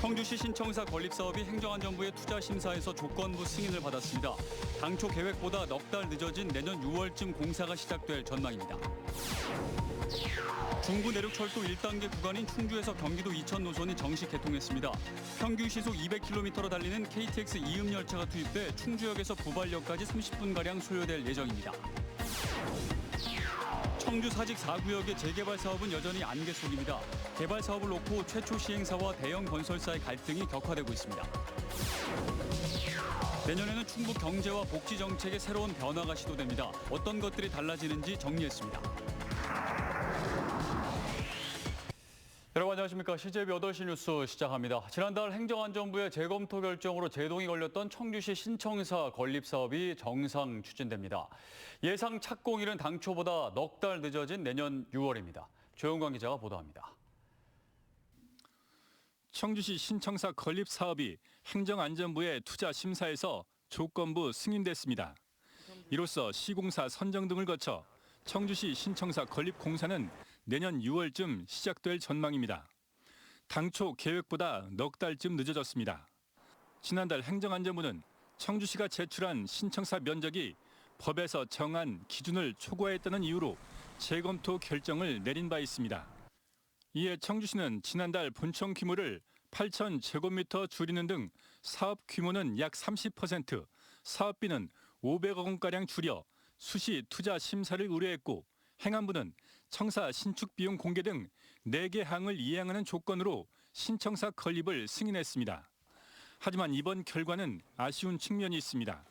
청주시 신청사 건립사업이 행정안전부의 투자심사에서 조건부 승인을 받았습니다. 당초 계획보다 넉 달 늦어진 내년 6월쯤 공사가 시작될 전망입니다. 중부 내륙철도 1단계 구간인 충주에서 경기도 이천 노선이 정식 개통했습니다. 평균 시속 200km로 달리는 KTX 이음 열차가 투입돼 충주역에서 부발역까지 30분가량 소요될 예정입니다. 청주 사직 4구역의 재개발 사업은 여전히 안개 속입니다. 개발 사업을 놓고 최초 시행사와 대형 건설사의 갈등이 격화되고 있습니다. 내년에는 충북 경제와 복지 정책에 새로운 변화가 시도됩니다. 어떤 것들이 달라지는지 정리했습니다. 여러분 안녕하십니까. CJB 8시 뉴스 시작합니다. 지난달 행정안전부의 재검토 결정으로 제동이 걸렸던 청주시 신청사 건립사업이 정상 추진됩니다. 예상 착공일은 당초보다 넉 달 늦어진 내년 6월입니다. 조영광 기자가 보도합니다. 청주시 신청사 건립사업이 행정안전부의 투자심사에서 조건부 승인됐습니다. 이로써 시공사 선정 등을 거쳐 청주시 신청사 건립 공사는 내년 6월쯤 시작될 전망입니다. 당초 계획보다 넉 달쯤 늦어졌습니다. 지난달 행정안전부는 청주시가 제출한 신청사 면적이 법에서 정한 기준을 초과했다는 이유로 재검토 결정을 내린 바 있습니다. 이에 청주시는 지난달 본청 규모를 8,000제곱미터 줄이는 등 사업 규모는 약 30%, 사업비는 500억 원가량 줄여 수시 투자 심사를 의뢰했고 행안부는 청사 신축 비용 공개 등 4개 항을 이행하는 조건으로 신청사 건립을 승인했습니다. 하지만 이번 결과는 아쉬운 측면이 있습니다.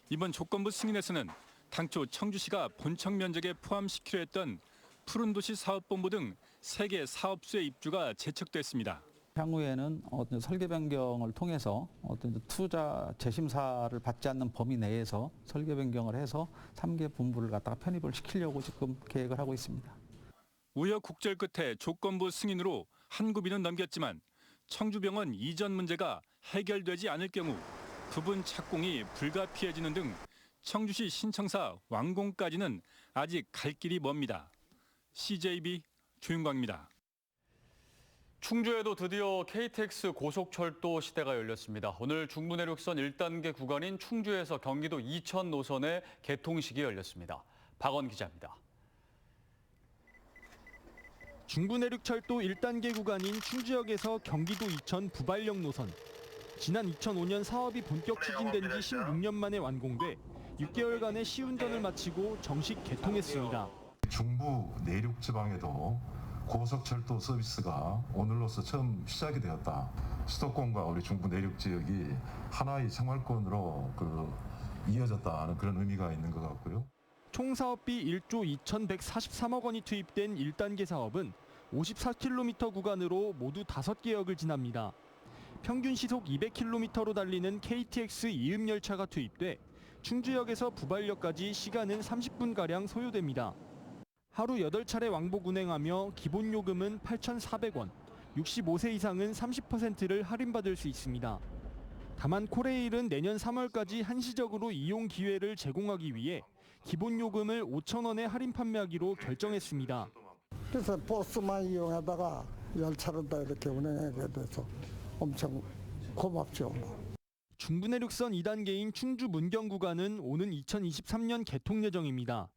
이번 조건부 승인에서는 당초 청주시가 본청 면적에 포함시키려 했던 푸른도시 사업본부 등 3개 사업소의 입주가 제척됐습니다. 향후에는 어떤 설계 변경을 통해서 어떤 투자 재심사를 받지 않는 범위 내에서 설계 변경을 해서 3개 본부를 갖다가 편입을 시키려고 지금 계획을 하고 있습니다. 우여곡절 끝에 조건부 승인으로 한 구비는 넘겼지만 청주병원 이전 문제가 해결되지 않을 경우 부분 착공이 불가피해지는 등 청주시 신청사 완공까지는 아직 갈 길이 멉니다. CJB 조윤광입니다. 충주에도 드디어 KTX 고속철도 시대가 열렸습니다. 오늘 중부내륙선 1단계 구간인 충주에서 경기도 이천 노선의 개통식이 열렸습니다. 박원 기자입니다. 중부내륙철도 1단계 구간인 충주역에서 경기도 이천 부발역 노선. 지난 2005년 사업이 본격 추진된 지 16년 만에 완공돼 6개월간의 시운전을 마치고 정식 개통했습니다. 중부 내륙 지방에도 고속철도 서비스가 오늘로서 처음 시작이 되었다. 수도권과 우리 중부 내륙 지역이 하나의 생활권으로 이어졌다는 그런 의미가 있는 것 같고요. 총 사업비 1조 2,143억 원이 투입된 1단계 사업은 54km 구간으로 모두 5개 역을 지납니다. 평균 시속 200km로 달리는 KTX 이음 열차가 투입돼 충주역에서 부발역까지 시간은 30분가량 소요됩니다. 하루 8차례 왕복 운행하며 기본 요금은 8,400원, 65세 이상은 30%를 할인받을 수 있습니다. 다만 코레일은 내년 3월까지 한시적으로 이용 기회를 제공하기 위해 기본 요금을 5,000원에 할인 판매하기로 결정했습니다. 그래서 버스만 이용하다가 열차로 다 이렇게 운행하게 돼서 엄청 고맙죠. 중부내륙선 2단계인 충주 문경 구간은 오는 2023년 개통 예정입니다.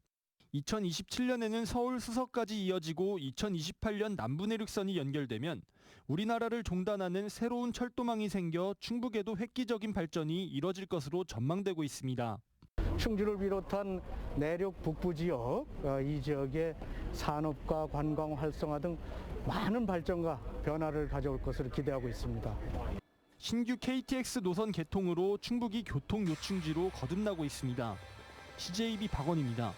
2027년에는 서울 수서까지 이어지고 2028년 남부내륙선이 연결되면 우리나라를 종단하는 새로운 철도망이 생겨 충북에도 획기적인 발전이 이뤄질 것으로 전망되고 있습니다. 충주를 비롯한 내륙 북부 지역, 이 지역의 산업과 관광 활성화 등 많은 발전과 변화를 가져올 것으로 기대하고 있습니다. 신규 KTX 노선 개통으로 충북이 교통 요충지로 거듭나고 있습니다. CJB 박원입니다.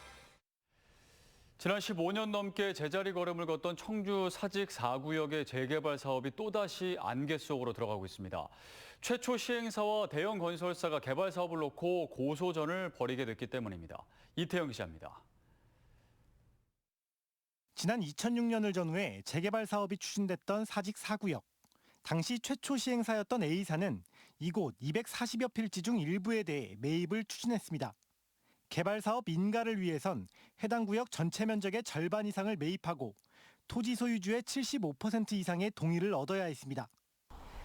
지난 15년 넘게 제자리 걸음을 걷던 청주 사직 4구역의 재개발 사업이 또다시 안개 속으로 들어가고 있습니다. 최초 시행사와 대형 건설사가 개발 사업을 놓고 고소전을 벌이게 됐기 때문입니다. 이태영 기자입니다. 지난 2006년을 전후해 재개발 사업이 추진됐던 사직 4구역. 당시 최초 시행사였던 A사는 이곳 240여 필지 중 일부에 대해 매입을 추진했습니다. 개발 사업 인가를 위해선 해당 구역 전체 면적의 절반 이상을 매입하고 토지 소유주의 75% 이상의 동의를 얻어야 했습니다.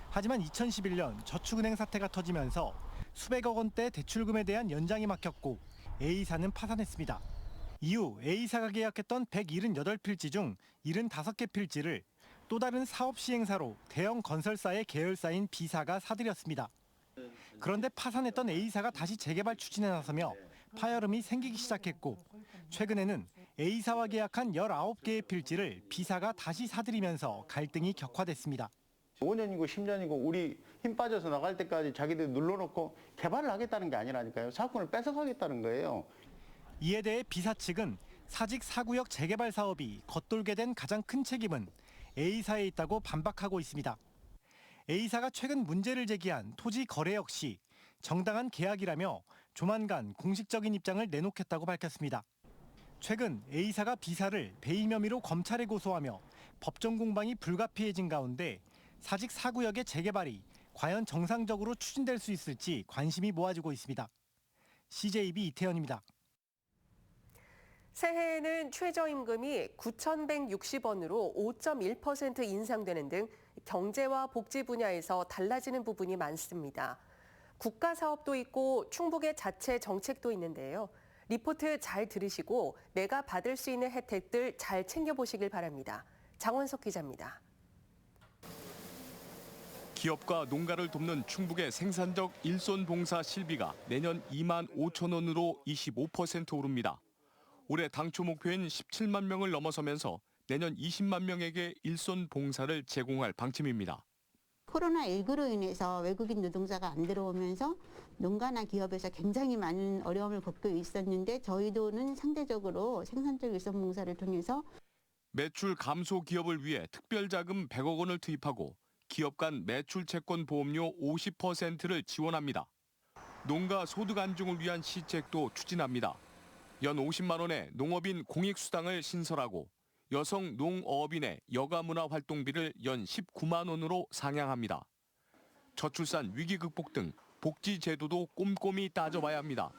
하지만 2011년 저축은행 사태가 터지면서 수백억 원대 대출금에 대한 연장이 막혔고 A사는 파산했습니다. 이후 A사가 계약했던 178필지 중 75개 필지를 또 다른 사업 시행사로 대형 건설사의 계열사인 B사가 사들였습니다. 그런데 파산했던 A사가 다시 재개발 추진에 나서며 파열음이 생기기 시작했고 최근에는 A사와 계약한 19개의 필지를 B사가 다시 사들이면서 갈등이 격화됐습니다. 5년이고 10년이고 우리 힘 빠져서 나갈 때까지 자기들 눌러놓고 개발을 하겠다는 게 아니라니까요. 사업권을 뺏어가겠다는 거예요. 이에 대해 B사 측은 사직 4구역 재개발 사업이 겉돌게 된 가장 큰 책임은 A사에 있다고 반박하고 있습니다. A사가 최근 문제를 제기한 토지 거래 역시 정당한 계약이라며 조만간 공식적인 입장을 내놓겠다고 밝혔습니다. 최근 A사가 B사를 배임 혐의로 검찰에 고소하며 법정 공방이 불가피해진 가운데 사직 4구역의 재개발이 과연 정상적으로 추진될 수 있을지 관심이 모아지고 있습니다. CJB 이태현입니다. 새해에는 최저임금이 9,160원으로 5.1% 인상되는 등 경제와 복지 분야에서 달라지는 부분이 많습니다. 국가 사업도 있고 충북의 자체 정책도 있는데요. 리포트 잘 들으시고 내가 받을 수 있는 혜택들 잘 챙겨보시길 바랍니다. 장원석 기자입니다. 기업과 농가를 돕는 충북의 생산적 일손 봉사 실비가 내년 2만 5천 원으로 25% 오릅니다. 올해 당초 목표인 17만 명을 넘어서면서 내년 20만 명에게 일손 봉사를 제공할 방침입니다. 코로나19로 인해서 외국인 노동자가 안 들어오면서 농가나 기업에서 굉장히 많은 어려움을 겪고 있었는데 저희도는 상대적으로 생산적 일손 봉사를 통해서 매출 감소 기업을 위해 특별자금 100억 원을 투입하고 기업 간 매출 채권 보험료 50%를 지원합니다. 농가 소득 안정을 위한 시책도 추진합니다. 연 50만 원의 농업인 공익수당을 신설하고 여성 농어업인의 여가문화 활동비를 연 19만 원으로 상향합니다. 저출산 위기 극복 등 복지 제도도 꼼꼼히 따져봐야 합니다.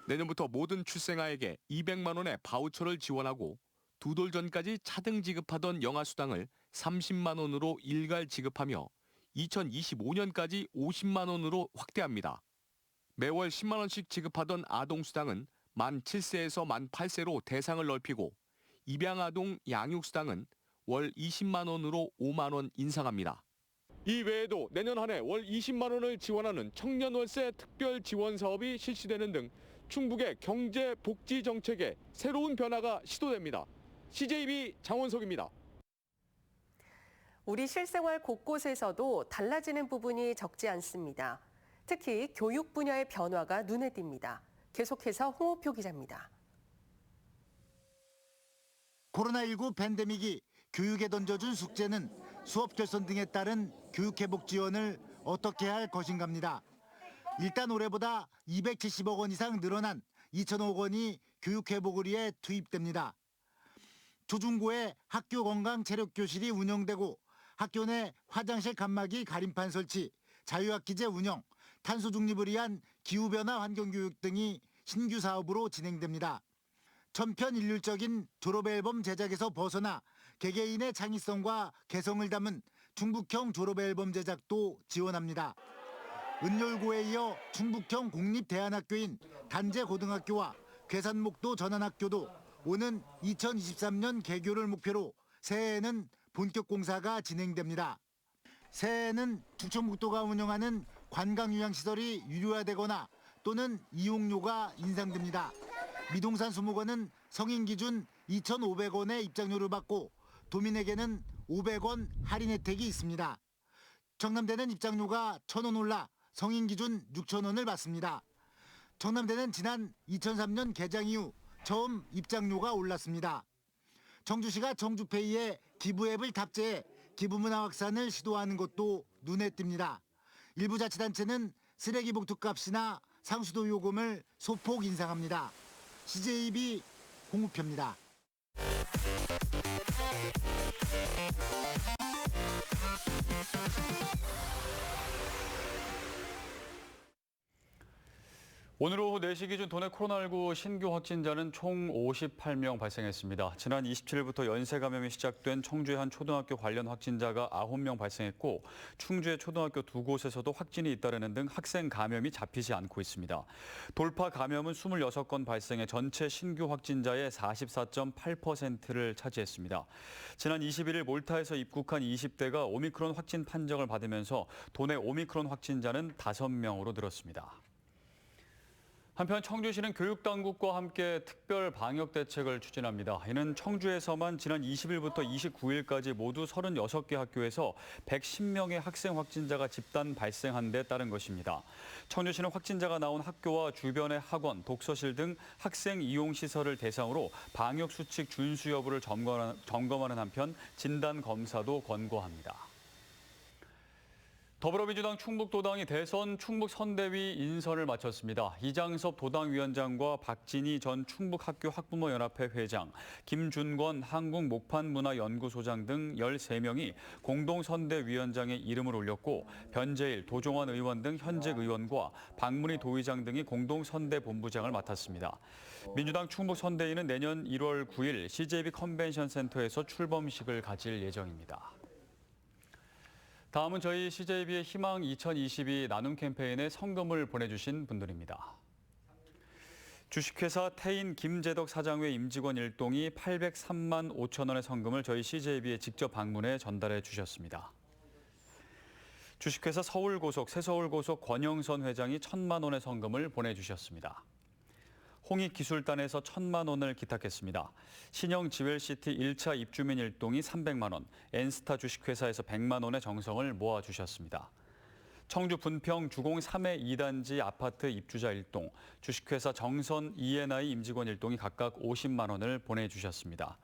내년부터 모든 출생아에게 200만 원의 바우처를 지원하고 2돌 전까지 차등 지급하던 영아수당을 30만 원으로 일괄 지급하며 2025년까지 50만 원으로 확대합니다. 매월 10만 원씩 지급하던 아동수당은 만 7세에서 만 8세로 대상을 넓히고 입양아동 양육수당은 월 20만 원으로 5만 원 인상합니다. 이 외에도 내년 한 해 월 20만 원을 지원하는 청년월세 특별 지원 사업이 실시되는 등 충북의 경제 복지 정책에 새로운 변화가 시도됩니다. CJB 장원석입니다. 우리 실생활 곳곳에서도 달라지는 부분이 적지 않습니다. 특히 교육 분야의 변화가 눈에 띕니다. 계속해서 홍호표 기자입니다. 코로나19 팬데믹이 교육에 던져준 숙제는 수업 결손 등에 따른 교육회복 지원을 어떻게 할 것인가입니다. 일단 올해보다 270억 원 이상 늘어난 2천억 원이 교육회복을 위해 투입됩니다. 초중고에 학교 건강 체력 교실이 운영되고 학교 내 화장실 칸막이 가림판 설치, 자유학기제 운영, 탄소 중립을 위한 기후변화 환경교육 등이 신규 사업으로 진행됩니다. 천편일률적인 졸업앨범 제작에서 벗어나 개개인의 창의성과 개성을 담은 충북형 졸업앨범 제작도 지원합니다. 은율고에 이어 충북형 공립대안학교인 단제고등학교와 괴산목도 전환학교도 오는 2023년 개교를 목표로 새해에는 본격 공사가 진행됩니다. 새해에는 충청북도가 운영하는 관광휴양시설이 유료화되거나 또는 이용료가 인상됩니다. 미동산 수목원은 성인 기준 2,500원의 입장료를 받고 도민에게는 500원 할인 혜택이 있습니다. 청남대는 입장료가 1,000원 올라 성인 기준 6,000원을 받습니다. 청남대는 지난 2003년 개장 이후 처음 입장료가 올랐습니다. 청주시가 청주페이에 기부 앱을 탑재해 기부문화 확산을 시도하는 것도 눈에 띕니다. 일부 자치단체는 쓰레기 봉투 값이나 상수도 요금을 소폭 인상합니다. CJB 홍우표입니다. 오늘 오후 4시 기준 도내 코로나19 신규 확진자는 총 58명 발생했습니다. 지난 27일부터 연쇄 감염이 시작된 청주의 한 초등학교 관련 확진자가 9명 발생했고 충주의 초등학교 2곳에서도 확진이 잇따르는 등 학생 감염이 잡히지 않고 있습니다. 돌파 감염은 26건 발생해 전체 신규 확진자의 44.8%를 차지했습니다. 지난 21일 몰타에서 입국한 20대가 오미크론 확진 판정을 받으면서 도내 오미크론 확진자는 5명으로 늘었습니다. 한편 청주시는 교육당국과 함께 특별 방역 대책을 추진합니다. 이는 청주에서만 지난 20일부터 29일까지 모두 36개 학교에서 110명의 학생 확진자가 집단 발생한 데 따른 것입니다. 청주시는 확진자가 나온 학교와 주변의 학원, 독서실 등 학생 이용 시설을 대상으로 방역 수칙 준수 여부를 점검하는 한편 진단 검사도 권고합니다. 더불어민주당 충북도당이 대선 충북선대위 인선을 마쳤습니다. 이장섭 도당위원장과 박진희 전 충북학교 학부모연합회 회장, 김준권 한국목판문화연구소장 등 13명이 공동선대위원장의 이름을 올렸고 변재일, 도종환 의원 등 현직 의원과 박문희 도의장 등이 공동선대본부장을 맡았습니다. 민주당 충북선대위는 내년 1월 9일 CJB 컨벤션센터에서 출범식을 가질 예정입니다. 다음은 저희 CJB의 희망 2022 나눔 캠페인에 성금을 보내주신 분들입니다. 주식회사 태인 김재덕 사장회 임직원 일동이 803만 5천 원의 성금을 저희 CJB에 직접 방문해 전달해 주셨습니다. 주식회사 서울고속, 새서울고속 권영선 회장이 1,000만 원의 성금을 보내주셨습니다. 홍익기술단에서 1,000만 원을 기탁했습니다. 신영지웰시티 1차 입주민 일동이 300만 원, 엔스타 주식회사에서 100만 원의 정성을 모아주셨습니다. 청주 분평 주공 3회 2단지 아파트 입주자 일동, 주식회사 정선 E&I 임직원 일동이 각각 50만 원을 보내주셨습니다.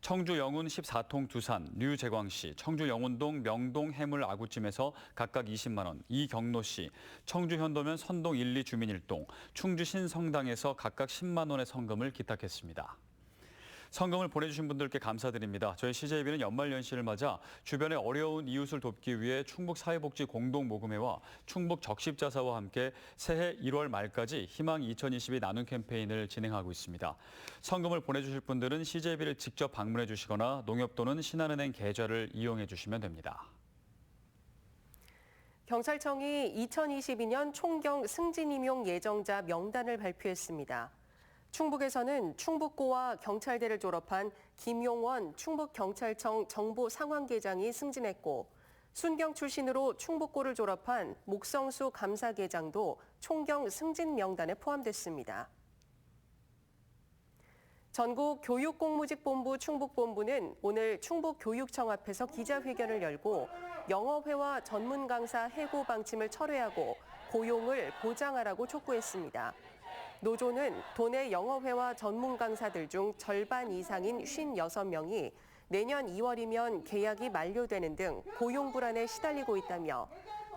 청주 영운 14통 두산, 류재광씨, 청주 영운동 명동 해물 아구찜에서 각각 20만 원, 이경로 씨, 청주 현도면 선동 1, 2 주민 일동, 충주 신성당에서 각각 10만 원의 성금을 기탁했습니다. 성금을 보내주신 분들께 감사드립니다. 저희 CJB는 연말연시를 맞아 주변의 어려운 이웃을 돕기 위해 충북사회복지 공동모금회와 충북적십자사와 함께 새해 1월 말까지 희망 2022 나눔 캠페인을 진행하고 있습니다. 성금을 보내주실 분들은 CJB를 직접 방문해 주시거나 농협 또는 신한은행 계좌를 이용해 주시면 됩니다. 경찰청이 2022년 총경 승진 임용 예정자 명단을 발표했습니다. 충북에서는 충북고와 경찰대를 졸업한 김용원 충북경찰청 정보상황계장이 승진했고 순경 출신으로 충북고를 졸업한 목성수 감사계장도 총경 승진 명단에 포함됐습니다. 전국교육공무직본부 충북본부는 오늘 충북교육청 앞에서 기자회견을 열고 영어회화 전문 강사 해고 방침을 철회하고 고용을 보장하라고 촉구했습니다. 노조는 도내 영어회화 전문 강사들 중 절반 이상인 56명이 내년 2월이면 계약이 만료되는 등 고용 불안에 시달리고 있다며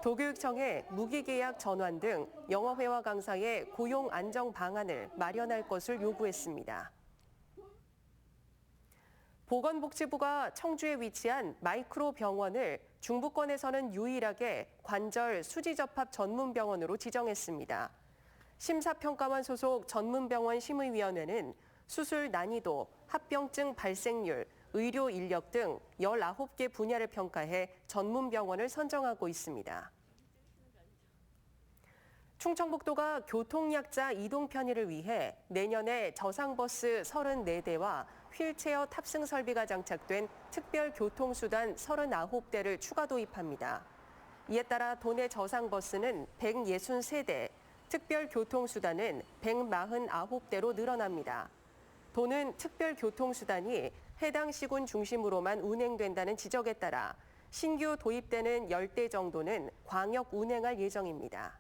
도교육청에 무기계약 전환 등 영어회화 강사의 고용 안정 방안을 마련할 것을 요구했습니다. 보건복지부가 청주에 위치한 마이크로 병원을 중부권에서는 유일하게 관절 수지접합 전문병원으로 지정했습니다. 심사평가원 소속 전문병원 심의위원회는 수술 난이도, 합병증 발생률, 의료 인력 등 19개 분야를 평가해 전문병원을 선정하고 있습니다. 충청북도가 교통약자 이동 편의를 위해 내년에 저상버스 34대와 휠체어 탑승 설비가 장착된 특별교통수단 39대를 추가 도입합니다. 이에 따라 도내 저상버스는 163대, 특별교통수단은 149대로 늘어납니다. 도는 특별교통수단이 해당 시군 중심으로만 운행된다는 지적에 따라 신규 도입되는 10대 정도는 광역 운행할 예정입니다.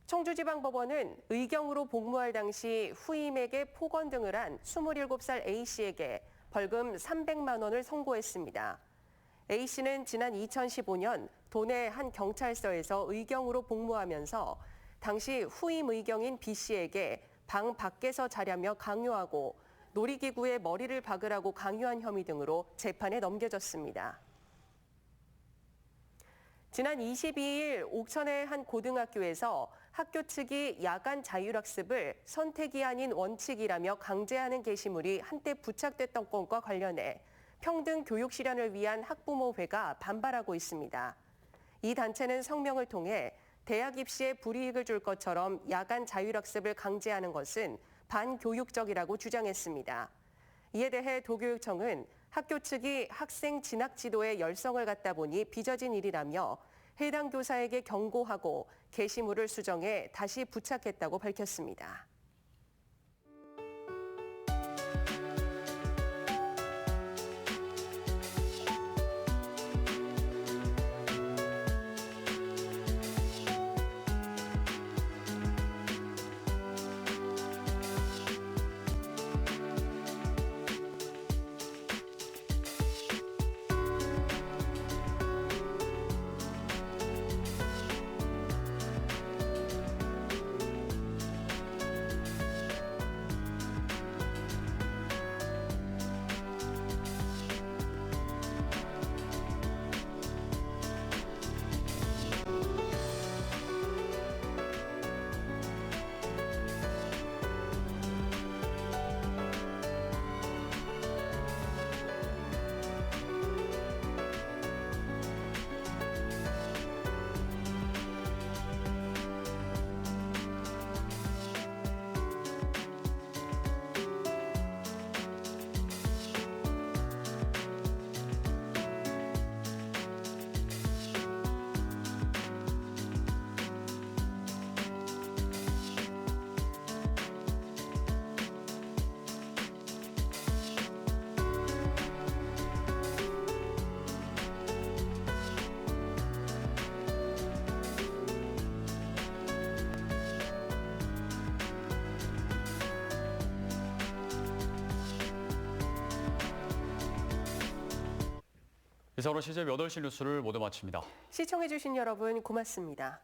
청주지방법원은 의경으로 복무할 당시 후임에게 폭언 등을 한 27살 A씨에게 벌금 300만 원을 선고했습니다. A씨는 지난 2015년 도내 한 경찰서에서 의경으로 복무하면서 당시 후임 의경인 B씨에게 방 밖에서 자려며 강요하고 놀이기구에 머리를 박으라고 강요한 혐의 등으로 재판에 넘겨졌습니다. 지난 22일 옥천의 한 고등학교에서 학교 측이 야간 자율학습을 선택이 아닌 원칙이라며 강제하는 게시물이 한때 부착됐던 건과 관련해 평등 교육 실현을 위한 학부모회가 반발하고 있습니다. 이 단체는 성명을 통해 대학 입시에 불이익을 줄 것처럼 야간 자율학습을 강제하는 것은 반교육적이라고 주장했습니다. 이에 대해 도교육청은 학교 측이 학생 진학 지도에 열성을 갖다 보니 빚어진 일이라며 해당 교사에게 경고하고 게시물을 수정해 다시 부착했다고 밝혔습니다. 이상으로 CJB 8시 뉴스를 모두 마칩니다. 시청해주신 여러분 고맙습니다.